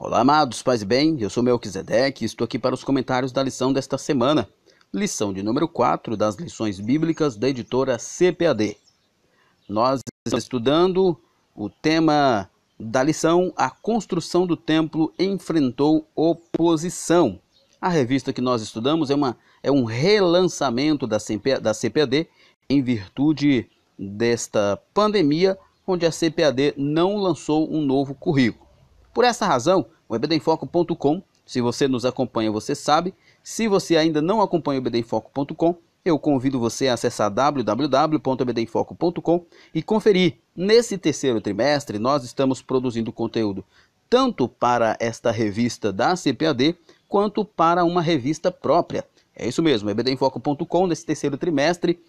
Olá, amados, paz e bem, eu sou Melquisedeque e estou aqui para os comentários da lição desta semana. Lição de número 4 das lições bíblicas da editora CPAD. Nós estamos estudando o tema da lição: A construção do templo enfrentou oposição. A revista que nós estudamos é um relançamento da CPAD em virtude desta pandemia, onde a CPAD não lançou um novo currículo. Por essa razão, o ebdemfoco.com, se você nos acompanha, você sabe. Se você ainda não acompanha o ebdemfoco.com, eu convido você a acessar www.ebdemfoco.com e conferir. Nesse terceiro trimestre, nós estamos produzindo conteúdo tanto para esta revista da CPAD, quanto para uma revista própria. É isso mesmo, o ebdemfoco.com, nesse terceiro trimestre,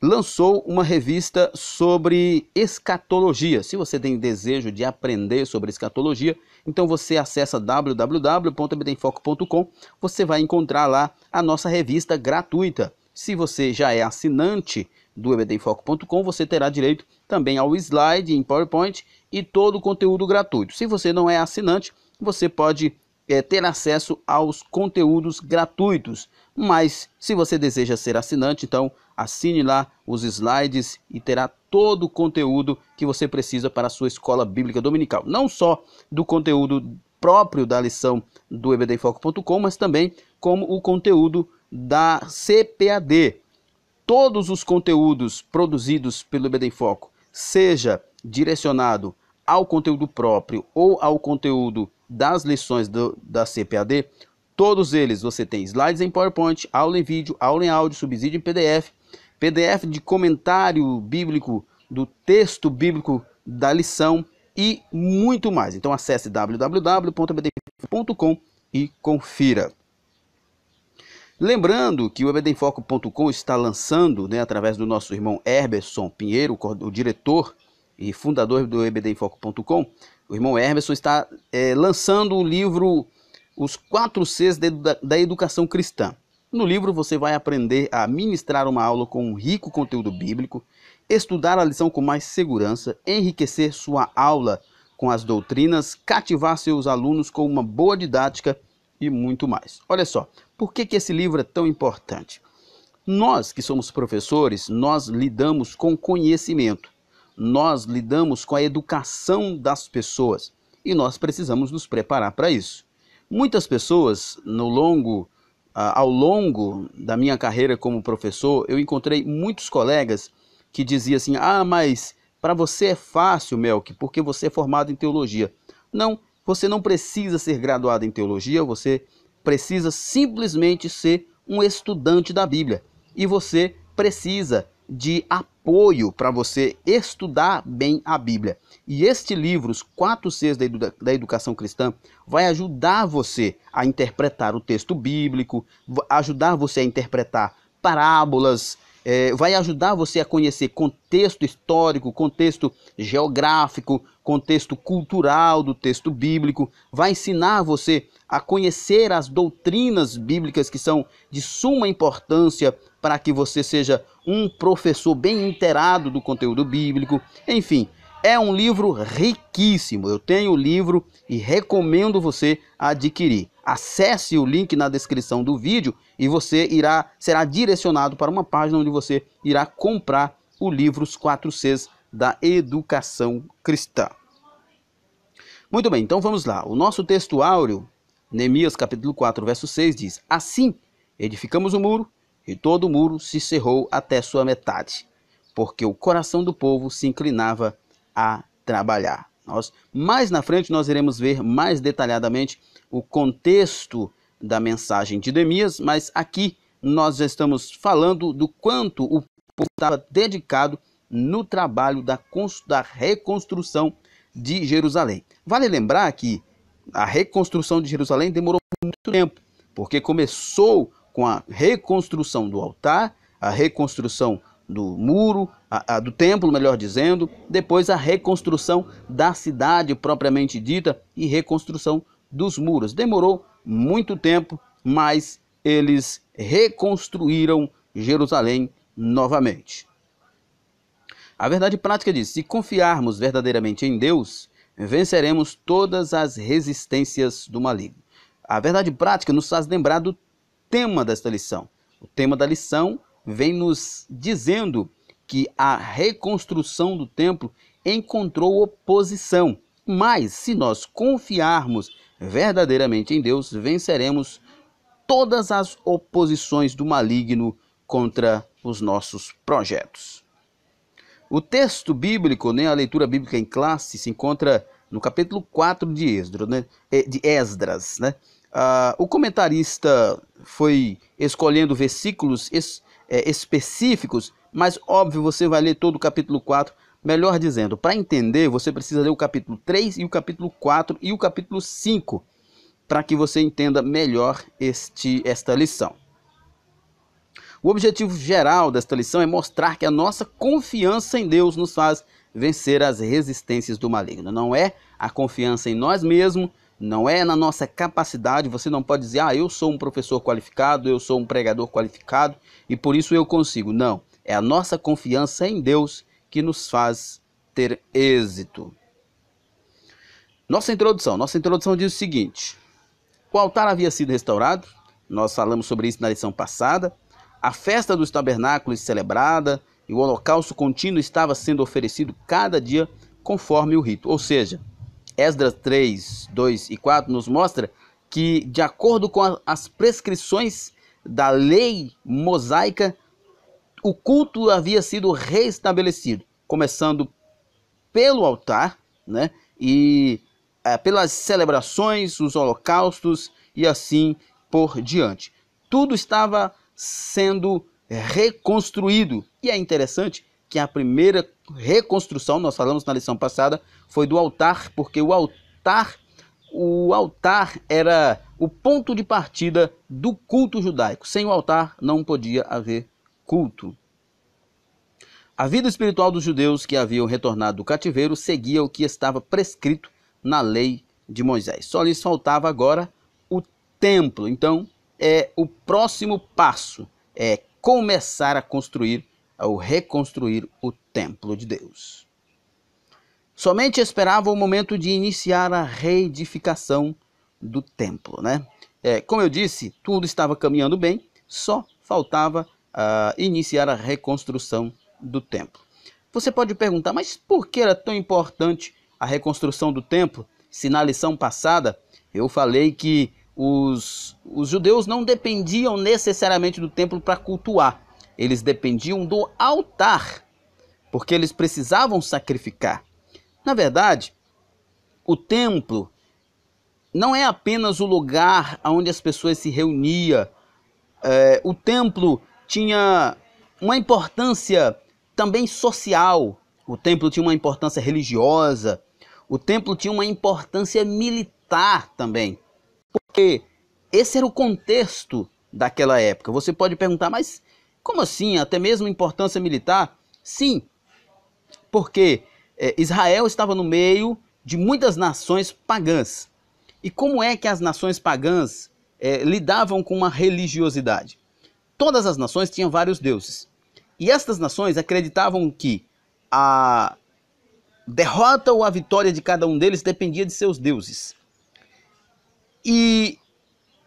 lançou uma revista sobre escatologia. Se você tem desejo de aprender sobre escatologia, então você acessa www.ebdemfoco.com, você vai encontrar lá a nossa revista gratuita. Se você já é assinante do ebdemfoco.com, você terá direito também ao slide em PowerPoint e todo o conteúdo gratuito. Se você não é assinante, você pode ter acesso aos conteúdos gratuitos. Mas se você deseja ser assinante, então assine lá os slides e terá todo o conteúdo que você precisa para a sua escola bíblica dominical. Não só do conteúdo próprio da lição do ebdemfoco.com, mas também como o conteúdo da CPAD. Todos os conteúdos produzidos pelo Ebdemfoco, seja direcionado ao conteúdo próprio ou ao conteúdo das lições da CPAD, todos eles você tem slides em PowerPoint, aula em vídeo, aula em áudio, subsídio em PDF, PDF de comentário bíblico do texto bíblico da lição e muito mais. Então acesse www.ebdemfoco.com e confira. Lembrando que o ebdemfoco.com está lançando, através do nosso irmão Herberson Pinheiro, o diretor e fundador do ebdemfoco.com, o irmão Herberson está lançando o livro Os 4 Cs da Educação Cristã. No livro você vai aprender a ministrar uma aula com um rico conteúdo bíblico, estudar a lição com mais segurança, enriquecer sua aula com as doutrinas, cativar seus alunos com uma boa didática e muito mais. Olha só, por que esse livro é tão importante? Nós que somos professores, nós lidamos com conhecimento, nós lidamos com a educação das pessoas e nós precisamos nos preparar para isso. Muitas pessoas, ao longo da minha carreira como professor, eu encontrei muitos colegas que diziam assim: mas para você é fácil, Melk, porque você é formado em teologia. Não, você não precisa ser graduado em teologia, você precisa simplesmente ser um estudante da Bíblia. E você precisa de apoio para você estudar bem a Bíblia. E este livro, Os 4 Cs da Educação Cristã, vai ajudar você a interpretar o texto bíblico, ajudar você a interpretar parábolas, vai ajudar você a conhecer contexto histórico, contexto geográfico, contexto cultural do texto bíblico, vai ensinar você a conhecer as doutrinas bíblicas que são de suma importância para que você seja um professor bem inteirado do conteúdo bíblico. Enfim, é um livro riquíssimo. Eu tenho o livro e recomendo você adquirir. Acesse o link na descrição do vídeo e você será direcionado para uma página onde você irá comprar o livro Os 4 Cs da Educação Cristã. Muito bem, então vamos lá. O nosso texto áureo, Neemias capítulo 4, verso 6 diz: Assim edificamos o muro, e todo o muro se cerrou até sua metade, porque o coração do povo se inclinava a trabalhar. Mais na frente nós iremos ver mais detalhadamente o contexto da mensagem de Neemias, mas aqui nós já estamos falando do quanto o povo estava dedicado no trabalho da reconstrução de Jerusalém. Vale lembrar que a reconstrução de Jerusalém demorou muito tempo, porque começou com a reconstrução do altar, a reconstrução do muro, do templo, melhor dizendo, depois a reconstrução da cidade propriamente dita e reconstrução dos muros. Demorou muito tempo, mas eles reconstruíram Jerusalém novamente. A verdade prática diz: se confiarmos verdadeiramente em Deus, venceremos todas as resistências do maligno. A verdade prática nos faz lembrar do tema desta lição. O tema da lição vem nos dizendo que a reconstrução do templo encontrou oposição. Mas, se nós confiarmos verdadeiramente em Deus, venceremos todas as oposições do maligno contra os nossos projetos. O texto bíblico, né, a leitura bíblica em classe, se encontra no capítulo 4 de Esdras. Né? O comentarista foi escolhendo versículos específicos, mas óbvio, você vai ler todo o capítulo 4. Melhor dizendo, para entender, você precisa ler o capítulo 3 e o capítulo 4 e o capítulo 5, para que você entenda melhor esta lição. O objetivo geral desta lição é mostrar que a nossa confiança em Deus nos faz vencer as resistências do maligno. Não é a confiança em nós mesmos, não é na nossa capacidade. Você não pode dizer, eu sou um professor qualificado, eu sou um pregador qualificado e por isso eu consigo. Não, é a nossa confiança em Deus que nos faz ter êxito. Nossa introdução diz o seguinte: o altar havia sido restaurado, nós falamos sobre isso na lição passada, a festa dos tabernáculos celebrada e o holocausto contínuo estava sendo oferecido cada dia conforme o rito. Ou seja, Esdras 3, 2 e 4 nos mostra que, de acordo com as prescrições da lei mosaica, o culto havia sido reestabelecido, começando pelo altar, né, e pelas celebrações, os holocaustos e assim por diante. Tudo estava sendo reconstruído. E é interessante que a primeira reconstrução, nós falamos na lição passada, foi do altar, porque o altar era o ponto de partida do culto judaico. Sem o altar não podia haver culto. A vida espiritual dos judeus que haviam retornado do cativeiro seguia o que estava prescrito na lei de Moisés. Só lhes faltava agora o templo. Então, o próximo passo é começar a construir ou reconstruir o templo de Deus. Somente esperava o momento de iniciar a reedificação do templo, né? Como eu disse, tudo estava caminhando bem, só faltava iniciar a reconstrução do templo. Você pode perguntar, mas por que era tão importante a reconstrução do templo, se na lição passada eu falei que os judeus não dependiam necessariamente do templo para cultuar, eles dependiam do altar, porque eles precisavam sacrificar. Na verdade, o templo não é apenas o lugar onde as pessoas se reuniam. O templo tinha uma importância também social, o templo tinha uma importância religiosa, o templo tinha uma importância militar também. Porque esse era o contexto daquela época. Você pode perguntar, mas como assim? Até mesmo importância militar? Sim, porque Israel estava no meio de muitas nações pagãs. E como é que as nações pagãs lidavam com uma religiosidade? Todas as nações tinham vários deuses. E estas nações acreditavam que a derrota ou a vitória de cada um deles dependia de seus deuses. E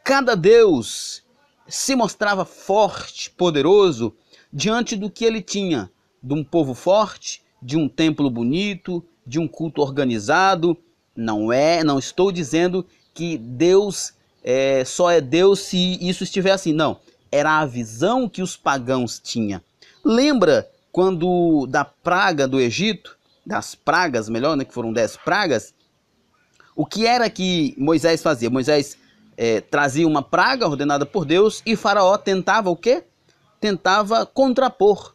cada deus se mostrava forte, poderoso, diante do que ele tinha, de um povo forte, de um templo bonito, de um culto organizado. Não estou dizendo que Deus só é Deus se isso estiver assim, não. Era a visão que os pagãos tinham. Lembra quando da praga do Egito, das pragas, melhor, né, que foram 10 pragas, o que era que Moisés fazia? Moisés trazia uma praga ordenada por Deus e Faraó tentava o quê? Tentava contrapor,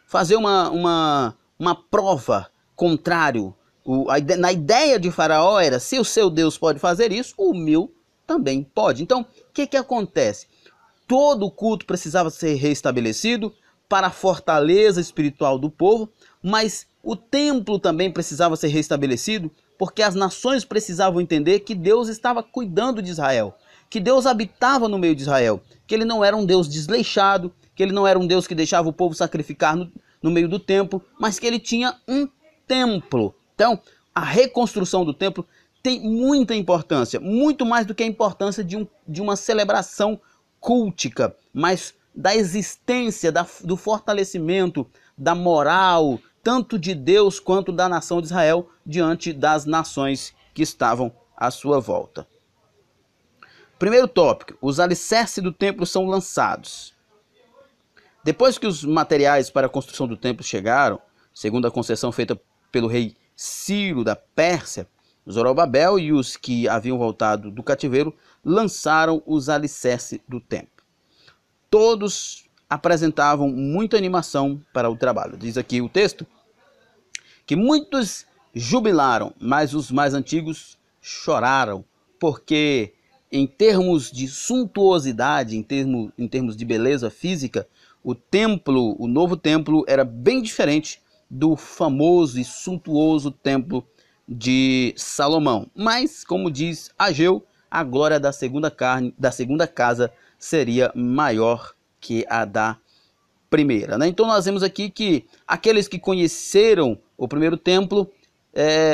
fazer uma prova contrário. Na ideia de Faraó era, se o seu Deus pode fazer isso, o meu também pode. Então, o que acontece? Todo o culto precisava ser restabelecido para a fortaleza espiritual do povo, mas o templo também precisava ser restabelecido porque as nações precisavam entender que Deus estava cuidando de Israel, que Deus habitava no meio de Israel, que ele não era um Deus desleixado, que ele não era um Deus que deixava o povo sacrificar no meio do templo, mas que ele tinha um templo. Então, a reconstrução do templo tem muita importância, muito mais do que a importância de uma celebração cultica, mas da existência, do fortalecimento, da moral, tanto de Deus quanto da nação de Israel, diante das nações que estavam à sua volta. Primeiro tópico, os alicerces do templo são lançados. Depois que os materiais para a construção do templo chegaram, segundo a concessão feita pelo rei Ciro da Pérsia, Zorobabel e os que haviam voltado do cativeiro lançaram os alicerces do templo. Todos apresentavam muita animação para o trabalho. Diz aqui o texto que muitos jubilaram, mas os mais antigos choraram, porque em termos de suntuosidade, em termos de beleza física, o novo templo era bem diferente do famoso e suntuoso templo de Salomão. Mas, como diz Ageu, a glória da segunda casa seria maior que a da primeira, né? Então nós vemos aqui que aqueles que conheceram o primeiro templo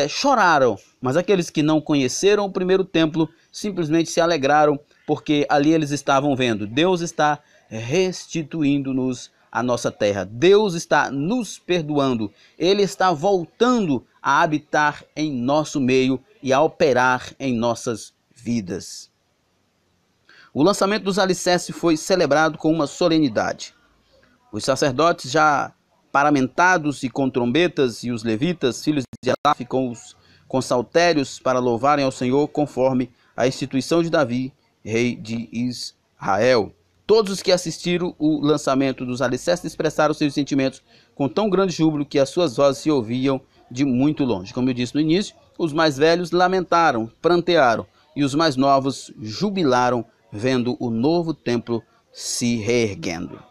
choraram, mas aqueles que não conheceram o primeiro templo simplesmente se alegraram, porque ali eles estavam vendo: Deus está restituindo-nos a nossa terra, Deus está nos perdoando, Ele está voltando a habitar em nosso meio e a operar em nossas vidas. O lançamento dos alicerces foi celebrado com uma solenidade. Os sacerdotes já paramentados e com trombetas, e os levitas, filhos de Asaf, com saltérios para louvarem ao Senhor, conforme a instituição de Davi, rei de Israel. Todos os que assistiram o lançamento dos alicerces expressaram seus sentimentos com tão grande júbilo que as suas vozes se ouviam de muito longe. Como eu disse no início, os mais velhos lamentaram, prantearam, e os mais novos jubilaram, vendo o novo templo se reerguendo.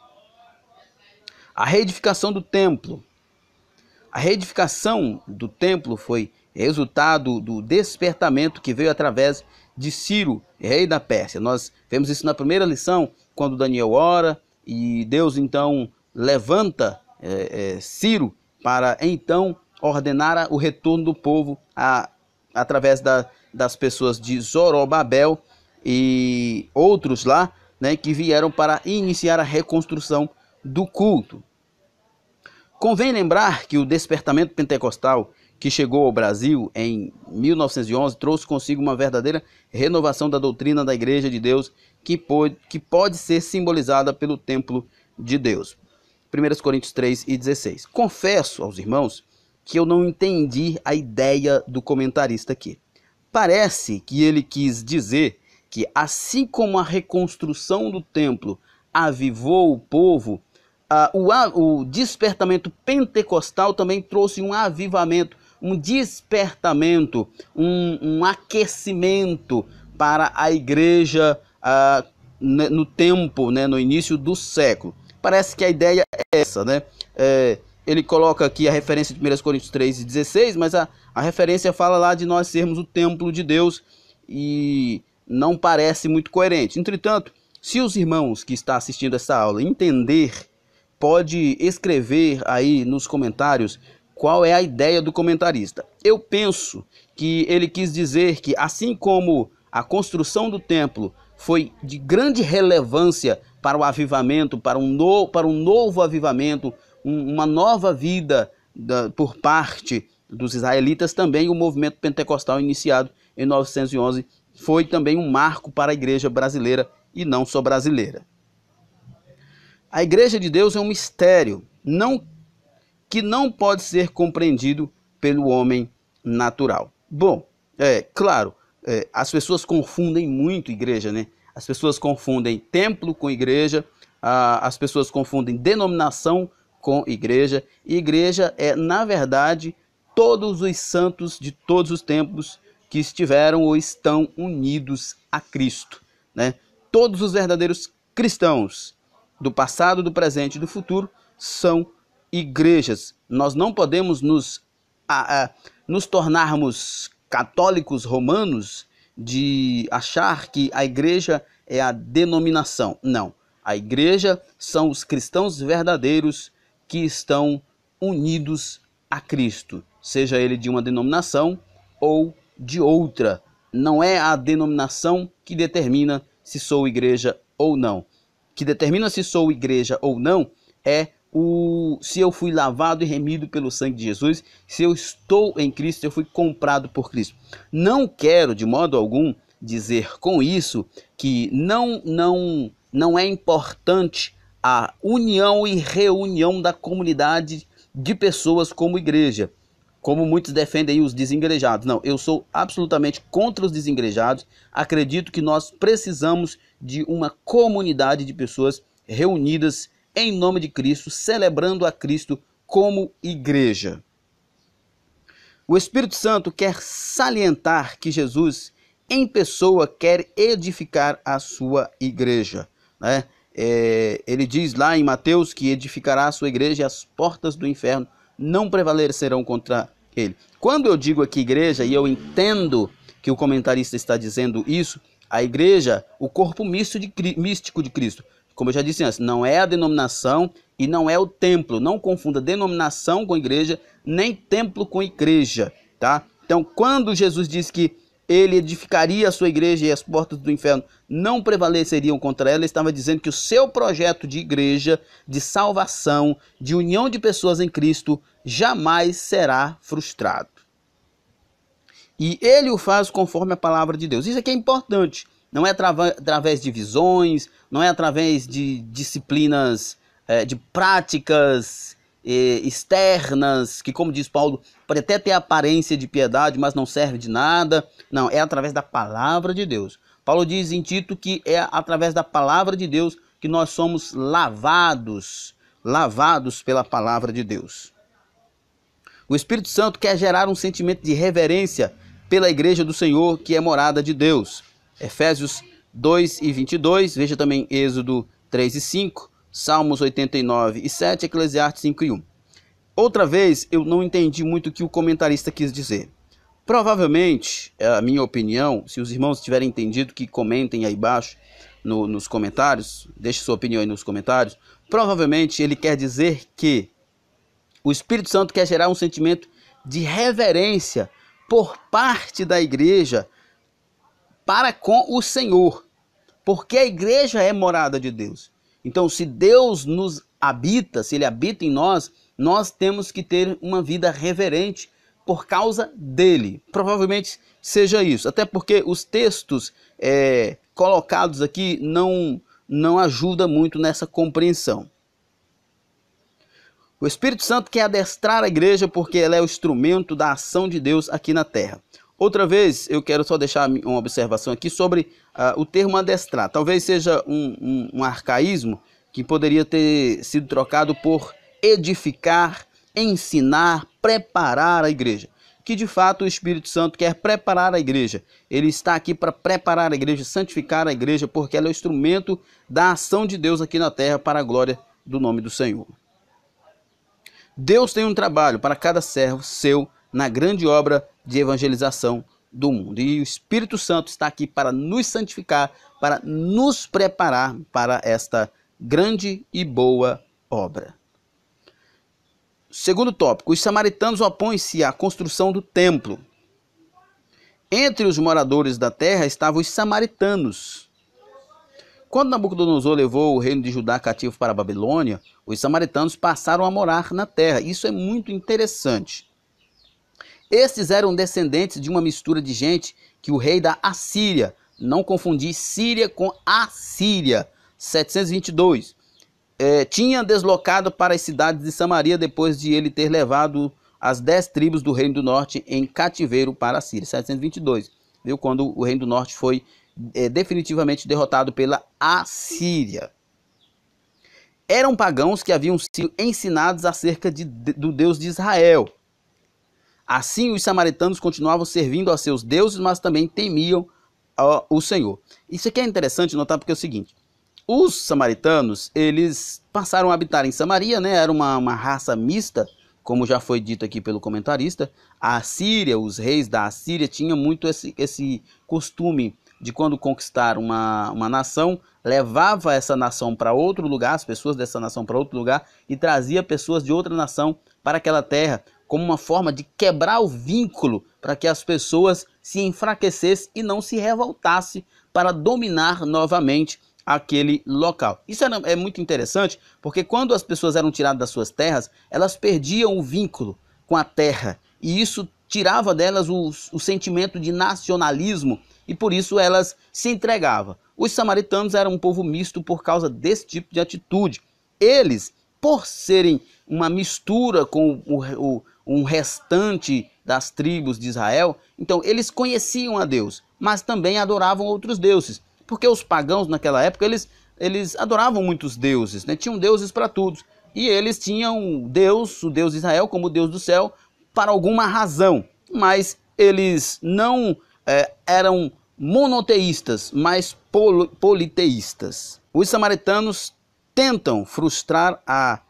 A reedificação do templo. A reedificação do templo foi resultado do despertamento que veio através de Ciro, rei da Pérsia. Nós vemos isso na primeira lição, quando Daniel ora e Deus então levanta Ciro para então ordenar o retorno do povo através das pessoas de Zorobabel e outros lá, né, que vieram para iniciar a reconstrução do culto. Convém lembrar que o despertamento pentecostal que chegou ao Brasil em 1911 trouxe consigo uma verdadeira renovação da doutrina da Igreja de Deus que pode ser simbolizada pelo templo de Deus. 1 Coríntios 3:16. Confesso aos irmãos que eu não entendi a ideia do comentarista aqui. Parece que ele quis dizer que assim como a reconstrução do templo avivou o povo, o despertamento pentecostal também trouxe um avivamento, um despertamento, um aquecimento para a igreja no tempo, né, no início do século. Parece que a ideia é essa, né? Ele coloca aqui a referência de 1 Coríntios 3:16, mas a referência fala lá de nós sermos o templo de Deus e não parece muito coerente. Entretanto, se os irmãos que estão assistindo essa aula entender, pode escrever aí nos comentários qual é a ideia do comentarista. Eu penso que ele quis dizer que assim como a construção do templo foi de grande relevância para o avivamento, para um novo avivamento, uma nova vida por parte dos israelitas, também o movimento pentecostal iniciado em 1911 foi também um marco para a igreja brasileira e não só brasileira. A igreja de Deus é um mistério que não pode ser compreendido pelo homem natural. Bom, claro, as pessoas confundem muito igreja, né? As pessoas confundem templo com igreja, as pessoas confundem denominação com igreja. E igreja é, na verdade, todos os santos de todos os tempos que estiveram ou estão unidos a Cristo, né? Todos os verdadeiros cristãos do passado, do presente e do futuro são igrejas. Nós não podemos nos tornarmos católicos romanos de achar que a igreja é a denominação. Não. A igreja são os cristãos verdadeiros que estão unidos a Cristo. seja ele de uma denominação ou de outra. Não é a denominação que determina se sou igreja ou não. O que determina se sou igreja ou não é se eu fui lavado e remido pelo sangue de Jesus, se eu estou em Cristo, se eu fui comprado por Cristo. Não quero de modo algum dizer com isso que não é importante a união e reunião da comunidade de pessoas como igreja, como muitos defendem aí os desigrejados. Não, eu sou absolutamente contra os desigrejados. Acredito que nós precisamos de uma comunidade de pessoas reunidas em nome de Cristo, celebrando a Cristo como igreja. O Espírito Santo quer salientar que Jesus, em pessoa, quer edificar a sua igreja, né? Ele diz lá em Mateus que edificará a sua igreja e as portas do inferno não prevalecerão contra ele. Quando eu digo aqui igreja, e eu entendo que o comentarista está dizendo isso, a igreja, o corpo místico de Cristo, como eu já disse antes, não é a denominação e não é o templo. Não confunda denominação com igreja, nem templo com igreja, tá? Então, quando Jesus diz que ele edificaria a sua igreja e as portas do inferno não prevaleceriam contra ela, ele estava dizendo que o seu projeto de igreja, de salvação, de união de pessoas em Cristo, jamais será frustrado. E ele o faz conforme a palavra de Deus. Isso aqui é importante. Não é através de visões, não é através de disciplinas, de práticas externas, que, como diz Paulo, pode até ter aparência de piedade, mas não serve de nada. Não, é através da palavra de Deus. Paulo diz em Tito que é através da palavra de Deus que nós somos lavados pela palavra de Deus. O Espírito Santo quer gerar um sentimento de reverência pela igreja do Senhor, que é morada de Deus. Efésios 2 e 22, veja também Êxodo 3 e 5, Salmos 89 e 7, Eclesiastes 5 e 1. Outra vez, eu não entendi muito o que o comentarista quis dizer. Provavelmente, é a minha opinião, se os irmãos tiverem entendido, que comentem aí embaixo nos comentários, deixe sua opinião aí nos comentários. Provavelmente ele quer dizer que o Espírito Santo quer gerar um sentimento de reverência por parte da igreja para com o Senhor, porque a igreja é morada de Deus. Então, se Deus nos habita, se Ele habita em nós, nós temos que ter uma vida reverente por causa dele. Provavelmente seja isso, até porque os textos colocados aqui não ajudam muito nessa compreensão. O Espírito Santo quer adestrar a igreja porque ela é o instrumento da ação de Deus aqui na terra. Outra vez, eu quero só deixar uma observação aqui sobre o termo adestrar. Talvez seja um arcaísmo que poderia ter sido trocado por edificar, ensinar, preparar a igreja. Que de fato o Espírito Santo quer preparar a igreja. Ele está aqui para preparar a igreja, santificar a igreja, porque ela é o instrumento da ação de Deus aqui na terra para a glória do nome do Senhor. Deus tem um trabalho para cada servo seu na grande obra de evangelização do mundo. E o Espírito Santo está aqui para nos santificar, para nos preparar para esta grande e boa obra. Segundo tópico, os samaritanos opõem-se à construção do templo. Entre os moradores da terra estavam os samaritanos. Quando Nabucodonosor levou o reino de Judá cativo para a Babilônia, os samaritanos passaram a morar na terra. Isso é muito interessante. Estes eram descendentes de uma mistura de gente que o rei da Assíria, não confundir Síria com Assíria, 722, tinha deslocado para as cidades de Samaria depois de ele ter levado as 10 tribos do reino do norte em cativeiro para a Síria, 722, viu? Quando o reino do norte foi definitivamente derrotado pela Assíria. Eram pagãos que haviam sido ensinados acerca do Deus de Israel. Assim, os samaritanos continuavam servindo a seus deuses, mas também temiam o Senhor. Isso aqui é interessante notar porque é o seguinte: os samaritanos, eles passaram a habitar em Samaria, né? Era uma raça mista, como já foi dito aqui pelo comentarista. A Assíria, os reis da Assíria tinham muito esse costume de, quando conquistar uma nação, levava essa nação para outro lugar, as pessoas dessa nação para outro lugar, e trazia pessoas de outra nação para aquela terra, como uma forma de quebrar o vínculo para que as pessoas se enfraquecessem e não se revoltassem para dominar novamente aquele local. Isso é muito interessante, porque quando as pessoas eram tiradas das suas terras, elas perdiam o vínculo com a terra, e isso tirava delas o sentimento de nacionalismo, e por isso elas se entregavam. Os samaritanos eram um povo misto por causa desse tipo de atitude. Eles, por serem uma mistura com um restante das tribos de Israel, então eles conheciam a Deus, mas também adoravam outros deuses, porque os pagãos naquela época, eles adoravam muitos deuses, né? Tinham deuses para tudo, e eles tinham Deus, o Deus de Israel, como o Deus do céu, para alguma razão, mas eles não eram monoteístas, mas politeístas. Os samaritanos tentam frustrar a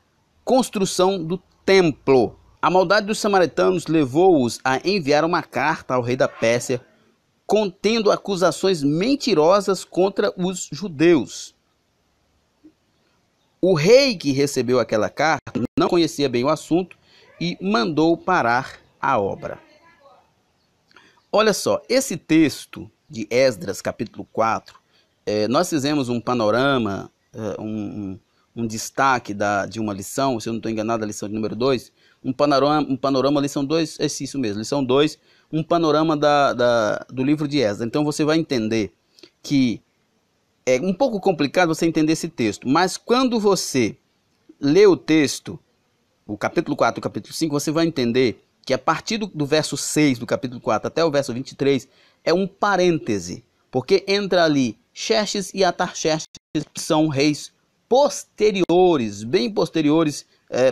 construção do templo. A maldade dos samaritanos levou-os a enviar uma carta ao rei da Pérsia contendo acusações mentirosas contra os judeus. O rei que recebeu aquela carta não conhecia bem o assunto e mandou parar a obra. Olha só, esse texto de Esdras, capítulo 4, nós fizemos um panorama, um destaque de uma lição, se eu não estou enganado, a lição de número 2, um panorama, lição 2, é isso mesmo, lição 2, um panorama do livro de Esdras. Então você vai entender que é um pouco complicado você entender esse texto, mas quando você lê o texto, o capítulo 4 e o capítulo 5, você vai entender que a partir do verso 6 do capítulo 4 até o verso 23 é um parêntese, porque entra ali Xerxes e Artaxerxes, que são reis posteriores, bem posteriores,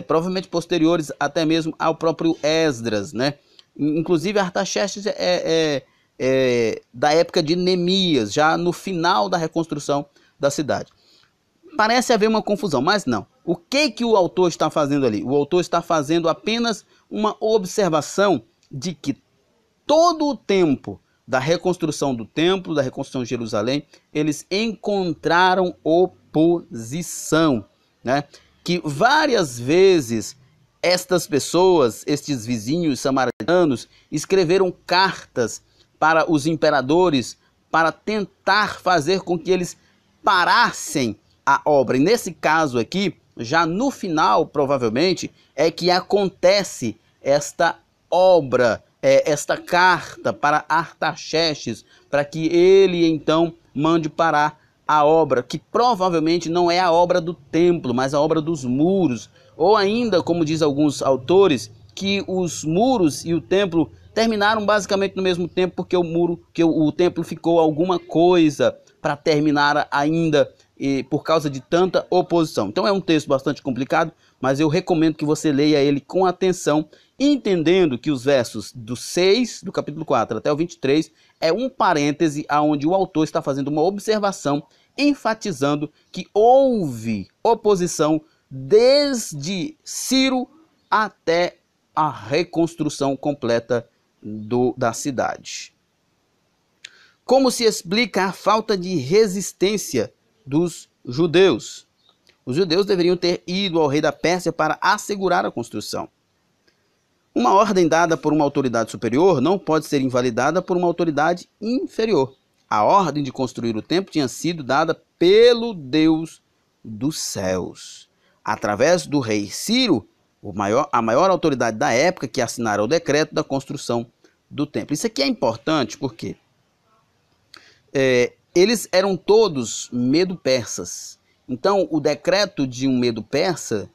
provavelmente posteriores até mesmo ao próprio Esdras, né? Inclusive Artaxerxes é da época de Neemias, já no final da reconstrução da cidade. Parece haver uma confusão, mas não. O que o autor está fazendo ali? O autor está fazendo apenas uma observação de que todo o tempo da reconstrução do templo, da reconstrução de Jerusalém, eles encontraram oposição, né? Que várias vezes estas pessoas, estes vizinhos samaritanos, escreveram cartas para os imperadores para tentar fazer com que eles parassem a obra. E nesse caso aqui, já no final, provavelmente, é que acontece esta obra, esta carta para Artaxerxes, para que ele então mande parar a obra, que provavelmente não é a obra do templo, mas a obra dos muros, ou ainda, como diz alguns autores, que os muros e o templo terminaram basicamente no mesmo tempo, porque o templo ficou alguma coisa para terminar ainda, por causa de tanta oposição. Então é um texto bastante complicado, mas eu recomendo que você leia ele com atenção, entendendo que os versos do 6 do capítulo 4 até o 23 é um parêntese onde o autor está fazendo uma observação, enfatizando que houve oposição desde Ciro até a reconstrução completa da cidade. Como se explica a falta de resistência dos judeus? Os judeus deveriam ter ido ao rei da Pérsia para assegurar a construção. Uma ordem dada por uma autoridade superior não pode ser invalidada por uma autoridade inferior. A ordem de construir o templo tinha sido dada pelo Deus dos céus, através do rei Ciro, a maior autoridade da época, que assinara o decreto da construção do templo. Isso aqui é importante porque eles eram todos medo-persas. Então, o decreto de um medo-persa,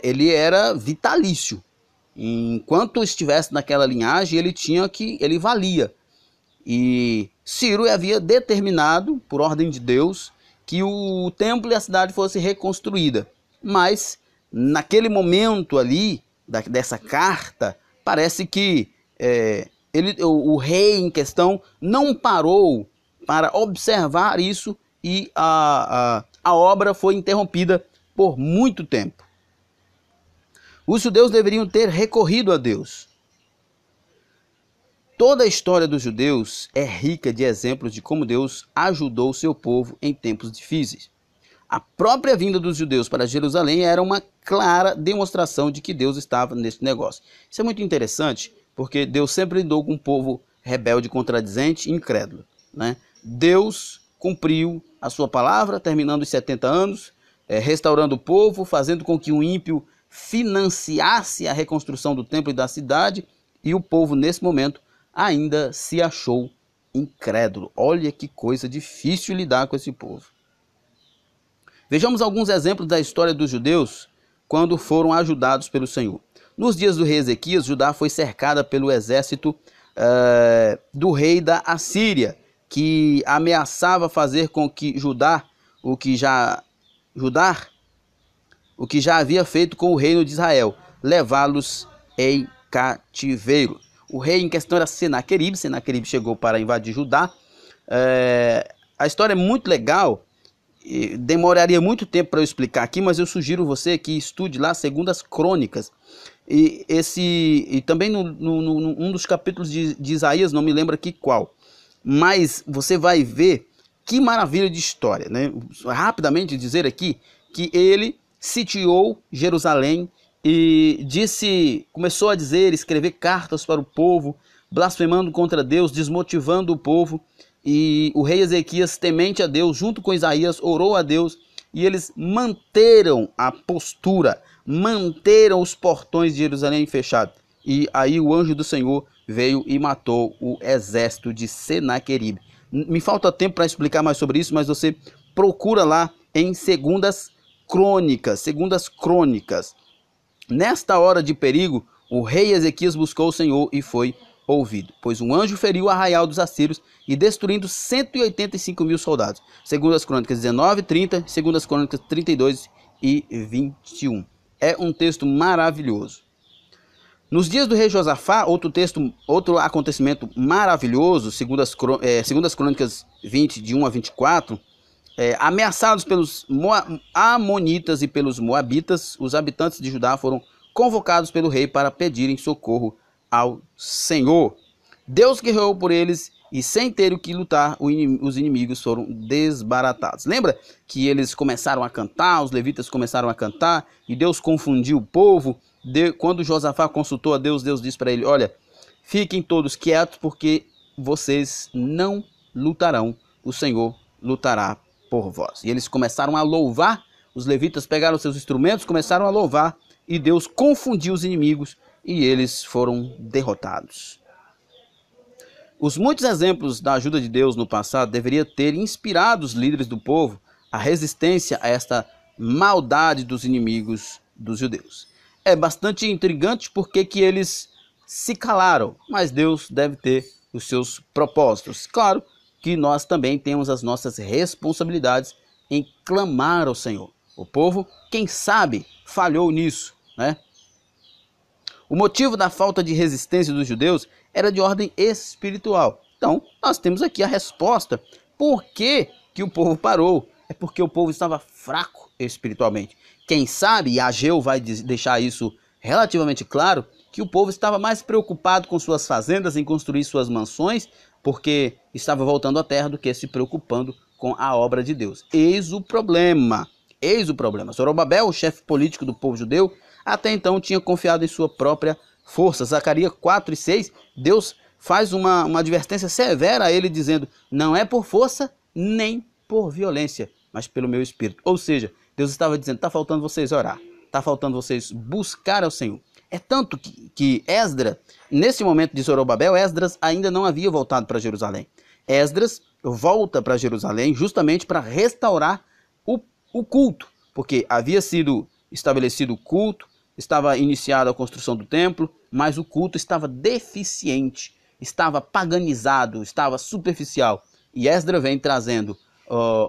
ele era vitalício. Enquanto estivesse naquela linhagem, ele valia. E Ciro havia determinado, por ordem de Deus, que o templo e a cidade fosse reconstruída. Mas, naquele momento ali, dessa carta, parece que o rei em questão não parou para observar isso e a obra foi interrompida por muito tempo. Os judeus deveriam ter recorrido a Deus. Toda a história dos judeus é rica de exemplos de como Deus ajudou o seu povo em tempos difíceis. A própria vinda dos judeus para Jerusalém era uma clara demonstração de que Deus estava neste negócio. Isso é muito interessante, porque Deus sempre lidou com um povo rebelde, contradizente e incrédulo, né? Deus cumpriu a sua palavra, terminando os 70 anos, restaurando o povo, fazendo com que o ímpio financiasse a reconstrução do templo e da cidade, e o povo, nesse momento, ainda se achou incrédulo. Olha que coisa difícil lidar com esse povo. Vejamos alguns exemplos da história dos judeus quando foram ajudados pelo Senhor. Nos dias do rei Ezequias, Judá foi cercada pelo exército do rei da Assíria, que ameaçava fazer com que Judá, o que já havia feito com o reino de Israel, levá-los em cativeiro. O rei em questão era Senaqueribe. Senaqueribe chegou para invadir Judá. A história é muito legal. Demoraria muito tempo para eu explicar aqui, mas eu sugiro você que estude lá 2 Crônicas. E também um dos capítulos de Isaías, não me lembro aqui qual. Mas você vai ver que maravilha de história, né? Rapidamente dizer aqui que ele sitiou Jerusalém e começou a escrever cartas para o povo, blasfemando contra Deus, desmotivando o povo. E o rei Ezequias, temente a Deus, junto com Isaías, orou a Deus, e eles manteram a postura, manteram os portões de Jerusalém fechados. E aí o anjo do Senhor veio e matou o exército de Senaqueribe. Me falta tempo para explicar mais sobre isso, mas você procura lá em 2 Crônicas. Nesta hora de perigo, o rei Ezequias buscou o Senhor e foi ouvido, pois um anjo feriu o arraial dos assírios e destruindo 185 mil soldados. 2 Crônicas 19, 30, 2 Crônicas 32 e 21. É um texto maravilhoso. Nos dias do rei Josafá, outro acontecimento maravilhoso, 2 Crônicas 20, de 1 a 24, ameaçados pelos amonitas e pelos moabitas, os habitantes de Judá foram convocados pelo rei para pedirem socorro ao Senhor. Deus guerreou por eles e, sem ter o que lutar, os inimigos foram desbaratados. Lembra que eles começaram a cantar, os levitas começaram a cantar e Deus confundiu o povo? Quando Josafá consultou a Deus, Deus disse para ele: olha, fiquem todos quietos porque vocês não lutarão, o Senhor lutará por vós. E eles começaram a louvar, os levitas pegaram seus instrumentos, começaram a louvar e Deus confundiu os inimigos e eles foram derrotados. Os muitos exemplos da ajuda de Deus no passado deveriam ter inspirado os líderes do povo à resistência a esta maldade dos inimigos dos judeus. É bastante intrigante porque que eles se calaram, mas Deus deve ter os seus propósitos. Claro que nós também temos as nossas responsabilidades em clamar ao Senhor. O povo, quem sabe, falhou nisso, né? O motivo da falta de resistência dos judeus era de ordem espiritual. Então, nós temos aqui a resposta. Por que que o povo parou? É porque o povo estava fraco espiritualmente. Quem sabe, e Ageu vai deixar isso relativamente claro, que o povo estava mais preocupado com suas fazendas, em construir suas mansões, porque estava voltando à terra, do que se preocupando com a obra de Deus. Eis o problema. Zorobabel, o chefe político do povo judeu, até então tinha confiado em sua própria força. Zacarias 4 e 6, Deus faz uma advertência severa a ele, dizendo: não é por força nem por violência, mas pelo meu espírito. Ou seja, Deus estava dizendo: está faltando vocês orar, está faltando vocês buscar ao Senhor. É tanto que Esdras, nesse momento de Zorobabel, Esdras ainda não havia voltado para Jerusalém. Esdras volta para Jerusalém justamente para restaurar o culto, porque havia sido estabelecido o culto, estava iniciada a construção do templo, mas o culto estava deficiente, estava paganizado, estava superficial. E Esdras vem trazendo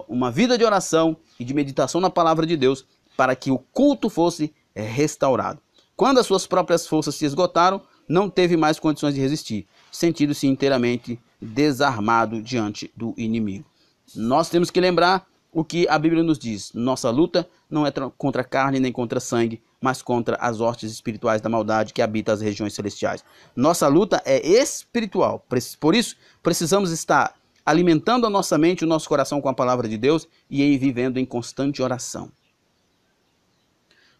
uma vida de oração e de meditação na palavra de Deus para que o culto fosse restaurado. Quando as suas próprias forças se esgotaram, não teve mais condições de resistir, sentindo-se inteiramente desarmado diante do inimigo. Nós temos que lembrar o que a Bíblia nos diz: nossa luta não é contra carne nem contra sangue, mas contra as hostes espirituais da maldade que habitam as regiões celestiais. Nossa luta é espiritual, por isso precisamos estar alimentando a nossa mente e o nosso coração com a palavra de Deus e aí vivendo em constante oração.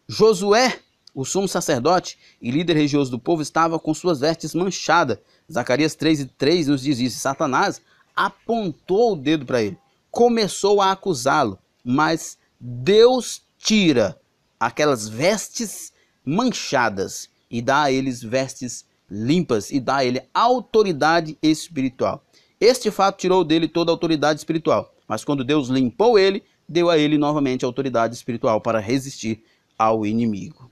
Josué, o sumo sacerdote e líder religioso do povo, estava com suas vestes manchadas. Zacarias 3:3 nos diz isso. Satanás apontou o dedo para ele, começou a acusá-lo, mas Deus tira aquelas vestes manchadas e dá a eles vestes limpas e dá a ele autoridade espiritual. Este fato tirou dele toda a autoridade espiritual, mas quando Deus limpou ele, deu a ele novamente autoridade espiritual para resistir ao inimigo.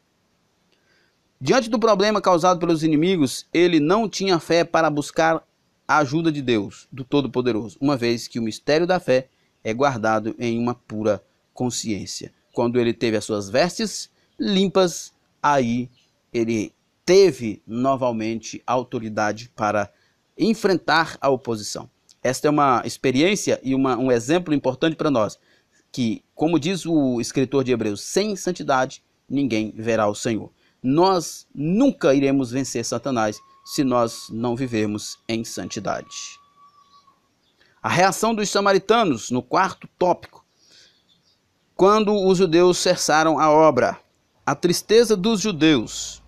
Diante do problema causado pelos inimigos, ele não tinha fé para buscar a ajuda de Deus, do Todo-Poderoso, uma vez que o mistério da fé é guardado em uma pura consciência. Quando ele teve as suas vestes limpas, aí ele teve novamente autoridade para enfrentar a oposição. Esta é uma experiência e um exemplo importante para nós, que, como diz o escritor de Hebreus, sem santidade ninguém verá o Senhor. Nós nunca iremos vencer Satanás se nós não vivermos em santidade. A reação dos samaritanos, no quarto tópico, quando os judeus cessaram a obra. A tristeza dos judeus.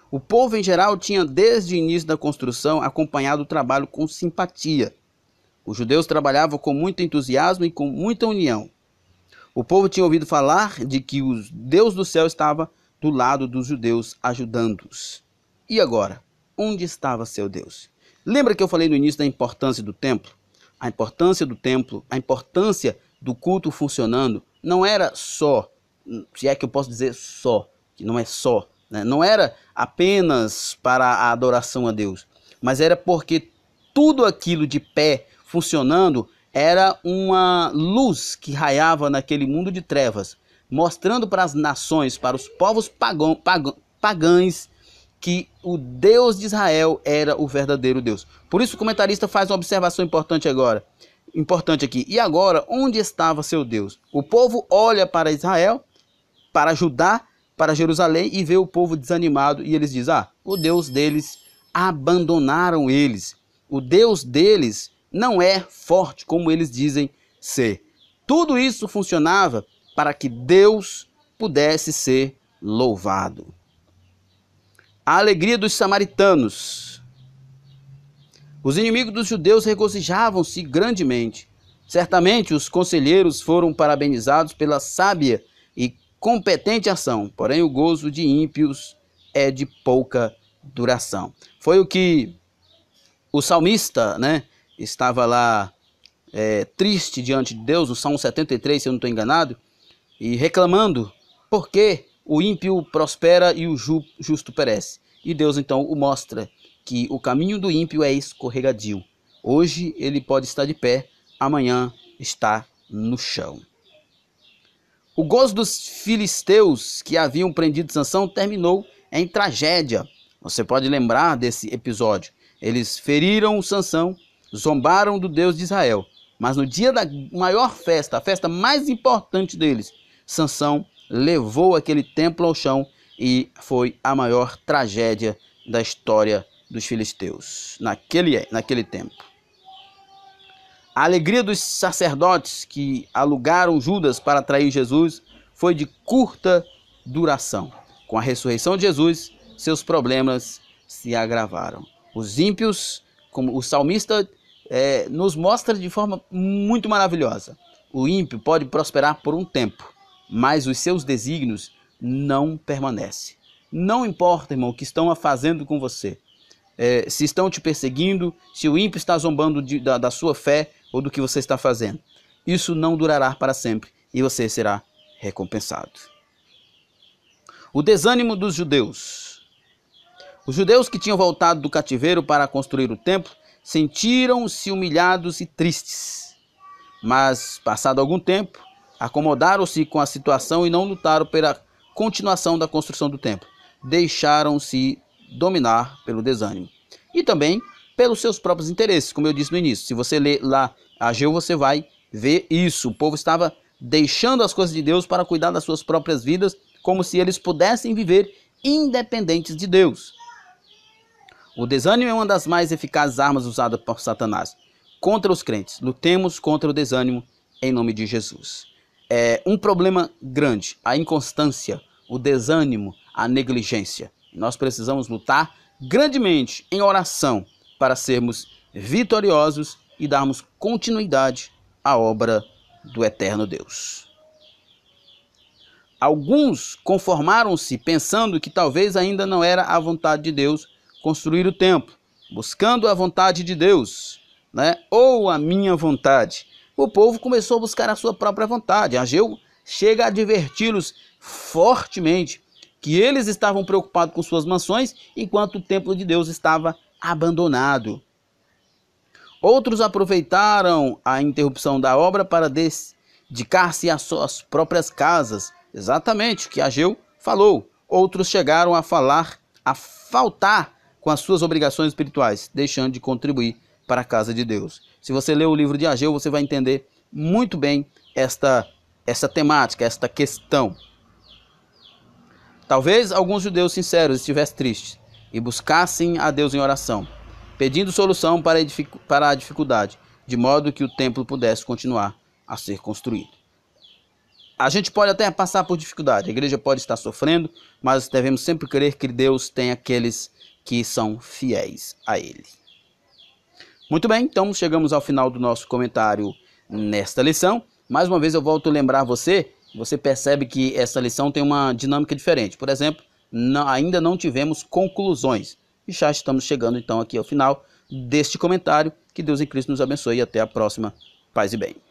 O povo em geral tinha desde o início da construção acompanhado o trabalho com simpatia. Os judeus trabalhavam com muito entusiasmo e com muita união. O povo tinha ouvido falar de que o Deus do céu estava do lado dos judeus, ajudando-os. E agora? Onde estava seu Deus? Lembra que eu falei no início da importância do templo? A importância do templo, a importância do culto funcionando, não era só, se é que eu posso dizer só, que não é só, né? Não era apenas para a adoração a Deus, mas era porque tudo aquilo de pé, funcionando, era uma luz que raiava naquele mundo de trevas, mostrando para as nações, para os povos pagãos, que o Deus de Israel era o verdadeiro Deus. Por isso o comentarista faz uma observação importante aqui. E agora, onde estava seu Deus? O povo olha para Israel, para Judá, para Jerusalém e vê o povo desanimado e eles dizem, o Deus deles abandonaram eles. O Deus deles não é forte como eles dizem ser. Tudo isso funcionava para que Deus pudesse ser louvado. A alegria dos samaritanos. Os inimigos dos judeus regozijavam-se grandemente. Certamente os conselheiros foram parabenizados pela sábia e competente ação, porém o gozo de ímpios é de pouca duração. Foi o que o salmista, estava lá triste diante de Deus, no Salmo 73, se eu não estou enganado, e reclamando, porque o ímpio prospera e o justo perece. E Deus então o mostra que o caminho do ímpio é escorregadio. Hoje ele pode estar de pé, amanhã está no chão. O gozo dos filisteus que haviam prendido Sansão terminou em tragédia. Você pode lembrar desse episódio. Eles feriram Sansão, zombaram do Deus de Israel. Mas no dia da maior festa, a festa mais importante deles, Sansão levou aquele templo ao chão e foi a maior tragédia da história dos filisteus naquele tempo. A alegria dos sacerdotes que alugaram Judas para trair Jesus foi de curta duração. Com a ressurreição de Jesus, seus problemas se agravaram. Os ímpios, como o salmista nos mostra de forma muito maravilhosa. O ímpio pode prosperar por um tempo, mas os seus desígnios não permanecem. Não importa, irmão, o que estão fazendo com você. Se estão te perseguindo, se o ímpio está zombando da sua fé ou do que você está fazendo. Isso não durará para sempre e você será recompensado. O desânimo dos judeus. Os judeus que tinham voltado do cativeiro para construir o templo sentiram-se humilhados e tristes. Mas, passado algum tempo, acomodaram-se com a situação e não lutaram pela continuação da construção do templo. Deixaram-se dominar pelo desânimo. E também pelos seus próprios interesses, como eu disse no início. Se você ler lá Ageu, você vai ver isso. O povo estava deixando as coisas de Deus para cuidar das suas próprias vidas, como se eles pudessem viver independentes de Deus. O desânimo é uma das mais eficazes armas usadas por Satanás. contra os crentes. Lutemos contra o desânimo em nome de Jesus. É um problema grande, a inconstância, o desânimo, a negligência. Nós precisamos lutar grandemente em oração para sermos vitoriosos e darmos continuidade à obra do eterno Deus. Alguns conformaram-se pensando que talvez ainda não era a vontade de Deus construir o templo, buscando a vontade de Deus, né? Ou a minha vontade. O povo começou a buscar a sua própria vontade. Ageu chega a adverti-los fortemente que eles estavam preocupados com suas mansões, enquanto o templo de Deus estava abandonado. Outros aproveitaram a interrupção da obra para dedicar-se às suas próprias casas. Exatamente o que Ageu falou. Outros chegaram a faltar com as suas obrigações espirituais, deixando de contribuir para a casa de Deus. Se você ler o livro de Ageu, você vai entender muito bem esta temática, esta questão. Talvez alguns judeus sinceros estivessem tristes e buscassem a Deus em oração, pedindo solução para a dificuldade, de modo que o templo pudesse continuar a ser construído. A gente pode até passar por dificuldade, a igreja pode estar sofrendo, mas devemos sempre crer que Deus tem aqueles que são fiéis a Ele. Muito bem, então chegamos ao final do nosso comentário nesta lição. Mais uma vez eu volto a lembrar você percebe que essa lição tem uma dinâmica diferente. Por exemplo, ainda não tivemos conclusões. E já estamos chegando então aqui ao final deste comentário. Que Deus em Cristo nos abençoe e até a próxima. Paz e bem.